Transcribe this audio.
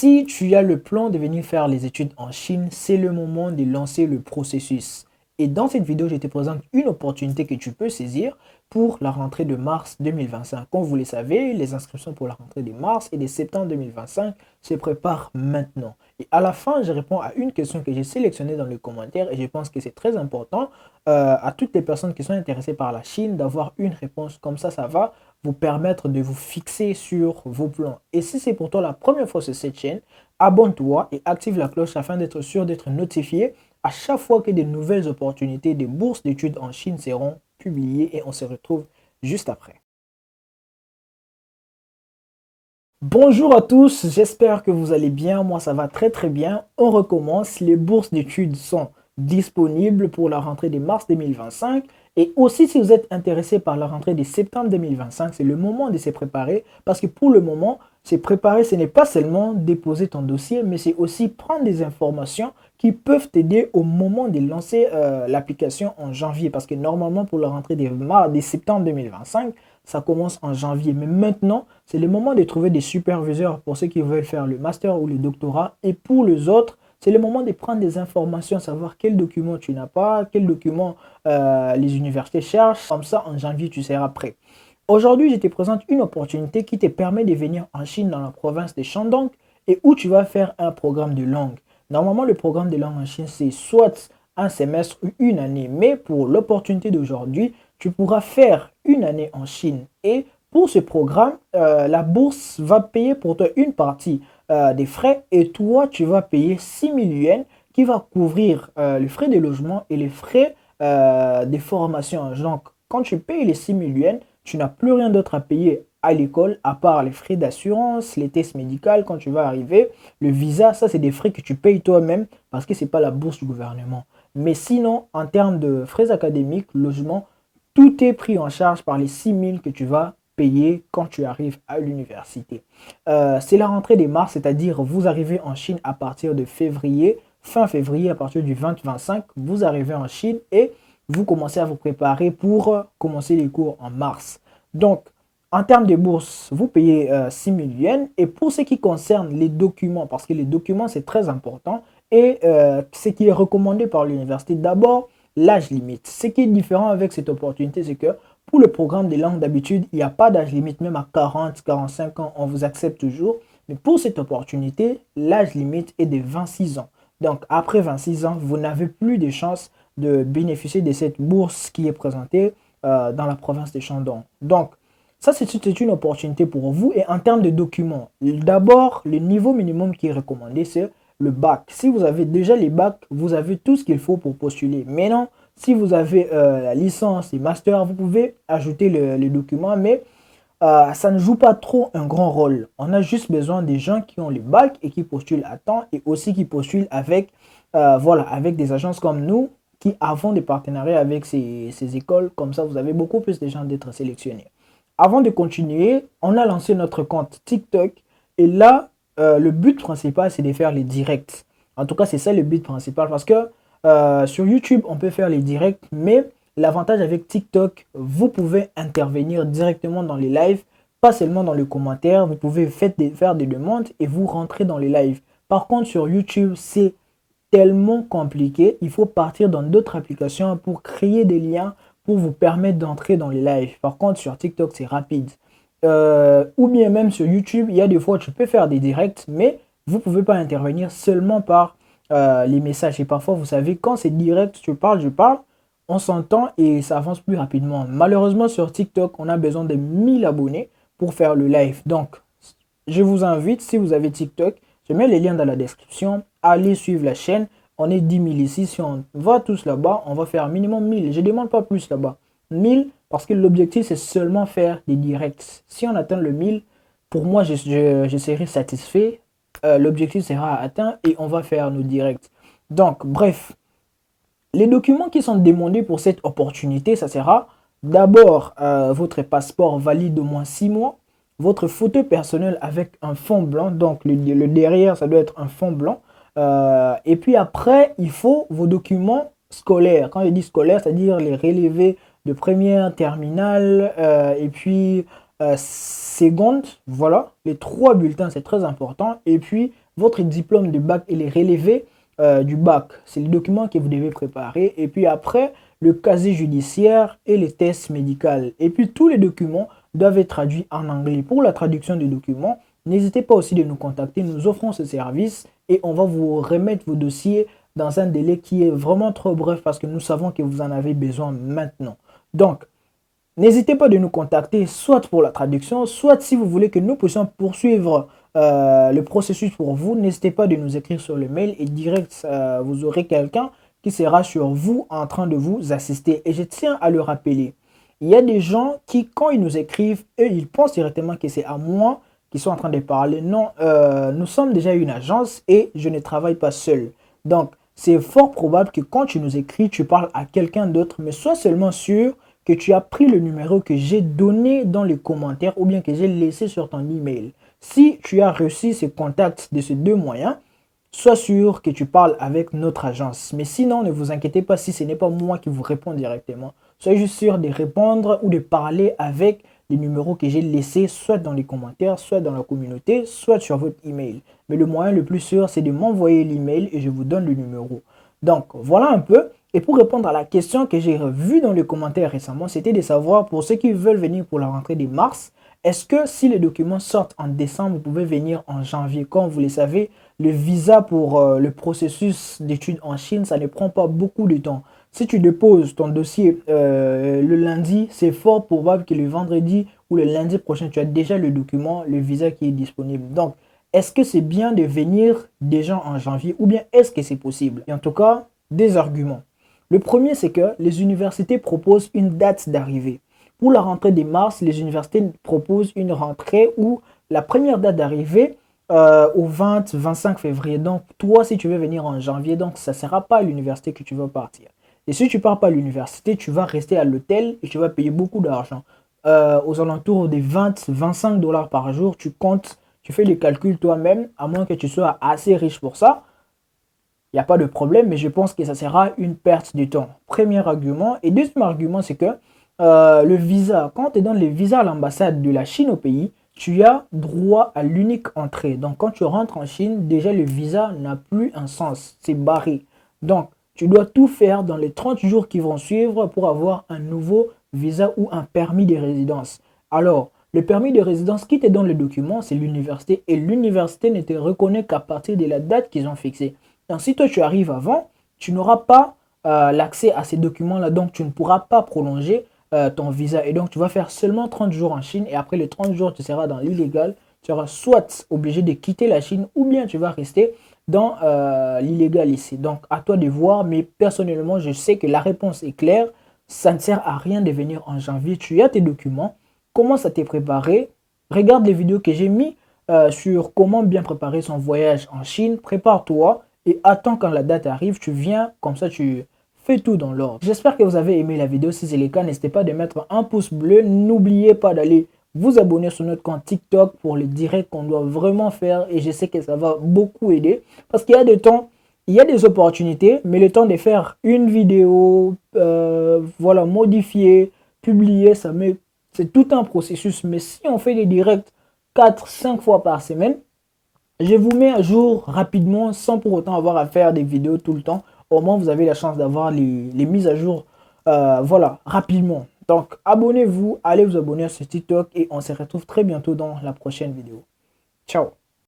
Si tu as le plan de venir faire les études en Chine, c'est le moment de lancer le processus. Et dans cette vidéo, je te présente une opportunité que tu peux saisir pour la rentrée de mars 2025. Comme vous le savez, les inscriptions pour la rentrée de mars et de septembre 2025 se préparent maintenant. Et à la fin, je réponds à une question que j'ai sélectionnée dans les commentaires et je pense que c'est très important à toutes les personnes qui sont intéressées par la Chine d'avoir une réponse. Comme ça va vous permettre de vous fixer sur vos plans. Et si c'est pour toi la première fois sur cette chaîne, abonne-toi et active la cloche afin d'être sûr d'être notifié à chaque fois que de nouvelles opportunités de bourses d'études en Chine seront publiées et on se retrouve juste après. Bonjour à tous, j'espère que vous allez bien. Moi, ça va très bien. On recommence. Les bourses d'études sont disponibles pour la rentrée de mars 2025. Et aussi, si vous êtes intéressé par la rentrée de septembre 2025, c'est le moment de se préparer. Parce que pour le moment, se préparer, ce n'est pas seulement déposer ton dossier, mais c'est aussi prendre des informations qui peuvent t'aider au moment de lancer l'application en janvier. Parce que normalement, pour la rentrée de septembre 2025, ça commence en janvier. Mais maintenant, c'est le moment de trouver des superviseurs pour ceux qui veulent faire le master ou le doctorat. Et pour les autres, c'est le moment de prendre des informations, savoir quels documents tu n'as pas, quels documents les universités cherchent. Comme ça, en janvier, tu seras prêt. Aujourd'hui, je te présente une opportunité qui te permet de venir en Chine dans la province de Shandong et où tu vas faire un programme de langue. Normalement, le programme de langue en Chine, c'est soit un semestre ou une année. Mais pour l'opportunité d'aujourd'hui, tu pourras faire une année en Chine. Et pour ce programme, la bourse va payer pour toi une partie des frais et toi, tu vas payer 6 000 yuan qui va couvrir les frais de logement et les frais de formation. Donc, quand tu payes les 6 000 yuan, tu n'as plus rien d'autre à payer à l'école à part les frais d'assurance, les tests médicaux quand tu vas arriver, le visa, ça c'est des frais que tu payes toi-même parce que ce n'est pas la bourse du gouvernement. Mais sinon, en termes de frais académiques, logement, tout est pris en charge par les 6 000 que tu vas payer quand tu arrives à l'université. C'est la rentrée des mars, c'est-à-dire vous arrivez en Chine à partir de février, fin février, à partir du 20-25, vous arrivez en Chine et vous commencez à vous préparer pour commencer les cours en mars. Donc, en termes de bourse, vous payez 6 000 yuan. Et pour ce qui concerne les documents, parce que les documents, c'est très important, et ce qui est recommandé par l'université, d'abord, l'âge limite. Ce qui est différent avec cette opportunité, c'est que pour le programme des langues d'habitude, il n'y a pas d'âge limite, même à 40-45 ans, on vous accepte toujours. Mais pour cette opportunité, l'âge limite est de 26 ans. Donc, après 26 ans, vous n'avez plus de chance de bénéficier de cette bourse qui est présentée dans la province de Shandong. Donc, ça, c'est une opportunité pour vous. Et en termes de documents, d'abord, le niveau minimum qui est recommandé, c'est le bac. Si vous avez déjà les bacs, vous avez tout ce qu'il faut pour postuler. Maintenant, si vous avez la licence et master, vous pouvez ajouter les documents, mais ça ne joue pas trop un grand rôle. On a juste besoin des gens qui ont les bacs et qui postulent à temps et aussi qui postulent avec, voilà, avec des agences comme nous qui avons des partenariats avec ces écoles. Comme ça, vous avez beaucoup plus de gens d'être sélectionnés. Avant de continuer, on a lancé notre compte TikTok et là, le but principal, c'est de faire les directs. En tout cas, c'est ça le but principal parce que sur YouTube, on peut faire les directs, mais l'avantage avec TikTok, vous pouvez intervenir directement dans les lives, pas seulement dans les commentaires. Vous pouvez faire des demandes et vous rentrez dans les lives. Par contre, sur YouTube, c'est tellement compliqué. Il faut partir dans d'autres applications pour créer des liens pour vous permettre d'entrer dans les lives. Par contre, sur TikTok, c'est rapide. Ou bien même sur YouTube, il y a des fois, tu peux faire des directs, mais vous ne pouvez pas intervenir seulement par les messages. Et parfois, vous savez, quand c'est direct, je parle, on s'entend et ça avance plus rapidement. Malheureusement, sur TikTok, on a besoin de 1000 abonnés pour faire le live. Donc, je vous invite, si vous avez TikTok, je mets les liens dans la description. Allez suivre la chaîne. On est 10 000 ici. Si on va tous là-bas, on va faire minimum 1000. Je ne demande pas plus là-bas. 1000 parce que l'objectif, c'est seulement faire des directs. Si on atteint le 1000, pour moi, je serai satisfait. L'objectif sera atteint et on va faire nos directs. Donc, bref, les documents qui sont demandés pour cette opportunité, ça sera d'abord votre passeport valide au moins 6 mois, votre photo personnelle avec un fond blanc, donc le derrière, ça doit être un fond blanc. Et puis après, il faut vos documents scolaires. Quand je dis scolaire, c'est-à-dire les relevés de première, terminale, et puis seconde, voilà, les 3 bulletins, c'est très important. Et puis votre diplôme de bac et les relevés du bac. C'est les documents que vous devez préparer. Et puis après, le casier judiciaire et les tests médicaux. Et puis tous les documents doivent être traduits en anglais. Pour la traduction des documents, n'hésitez pas aussi de nous contacter. Nous offrons ce service et on va vous remettre vos dossiers dans un délai qui est vraiment trop bref parce que nous savons que vous en avez besoin maintenant. Donc, n'hésitez pas de nous contacter, soit pour la traduction, soit si vous voulez que nous puissions poursuivre le processus pour vous, n'hésitez pas de nous écrire sur le mail et direct, vous aurez quelqu'un qui sera sur vous en train de vous assister. Et je tiens à le rappeler, il y a des gens qui, quand ils nous écrivent, eux, ils pensent directement que c'est à moi qui sont en train de parler. Non, nous sommes déjà une agence et je ne travaille pas seul. Donc, c'est fort probable que quand tu nous écris, tu parles à quelqu'un d'autre, mais sois seulement sûr que tu as pris le numéro que j'ai donné dans les commentaires ou bien que j'ai laissé sur ton email. Si tu as reçu ces contacts de ces deux moyens, sois sûr que tu parles avec notre agence. Mais sinon, ne vous inquiétez pas si ce n'est pas moi qui vous réponds directement. Soyez juste sûr de répondre ou de parler avec les numéros que j'ai laissés soit dans les commentaires, soit dans la communauté, soit sur votre email. Mais le moyen le plus sûr, c'est de m'envoyer l'email et je vous donne le numéro. Donc, voilà un peu. Et pour répondre à la question que j'ai vue dans les commentaires récemment, c'était de savoir pour ceux qui veulent venir pour la rentrée de mars, est-ce que si les documents sortent en décembre, vous pouvez venir en janvier? Comme vous le savez, le visa pour le processus d'études en Chine, ça ne prend pas beaucoup de temps. Si tu déposes ton dossier le lundi, c'est fort probable que le vendredi ou le lundi prochain, tu as déjà le document, le visa qui est disponible. Donc, est-ce que c'est bien de venir déjà en janvier ou bien est-ce que c'est possible? Et en tout cas, des arguments. Le premier, c'est que les universités proposent une date d'arrivée. Pour la rentrée de mars, les universités proposent une rentrée où la première date d'arrivée au 20-25 février. Donc, toi, si tu veux venir en janvier, donc ça ne sera pas à l'université que tu vas partir. Et si tu ne pars pas à l'université, tu vas rester à l'hôtel et tu vas payer beaucoup d'argent. Aux alentours des 20-25 dollars par jour, tu comptes, tu fais les calculs toi-même, à moins que tu sois assez riche pour ça. Il n'y a pas de problème, mais je pense que ça sera une perte de temps. Premier argument. Et deuxième argument, c'est que le visa, quand tu es dans les visas à l'ambassade de la Chine au pays, tu as droit à l'unique entrée. Donc, quand tu rentres en Chine, déjà le visa n'a plus un sens. C'est barré. Donc, tu dois tout faire dans les 30 jours qui vont suivre pour avoir un nouveau visa ou un permis de résidence. Alors, le permis de résidence qui te donne le document, c'est l'université. Et l'université ne te reconnaît qu'à partir de la date qu'ils ont fixée. Donc, si toi tu arrives avant, tu n'auras pas l'accès à ces documents-là, donc tu ne pourras pas prolonger ton visa. Et donc, tu vas faire seulement 30 jours en Chine et après les 30 jours, tu seras dans l'illégal. Tu seras soit obligé de quitter la Chine ou bien tu vas rester dans l'illégal ici. Donc, à toi de voir, mais personnellement, je sais que la réponse est claire. Ça ne sert à rien de venir en janvier. Tu as tes documents, commence à te préparer. Regarde les vidéos que j'ai mis sur comment bien préparer son voyage en Chine. Prépare-toi et attends quand la date arrive, tu viens, comme ça tu fais tout dans l'ordre. J'espère que vous avez aimé la vidéo. Si c'est le cas, n'hésitez pas de mettre un pouce bleu. N'oubliez pas d'aller vous abonner sur notre compte TikTok pour les directs qu'on doit vraiment faire. Et je sais que ça va beaucoup aider. Parce qu'il y a des temps, il y a des opportunités, mais le temps de faire une vidéo, voilà, modifier, publier, c'est tout un processus. Mais si on fait des directs 4-5 fois par semaine, je vous mets à jour rapidement sans pour autant avoir à faire des vidéos tout le temps. Au moins, vous avez la chance d'avoir les mises à jour voilà, rapidement. Donc, abonnez-vous, allez vous abonner à ce TikTok et on se retrouve très bientôt dans la prochaine vidéo. Ciao!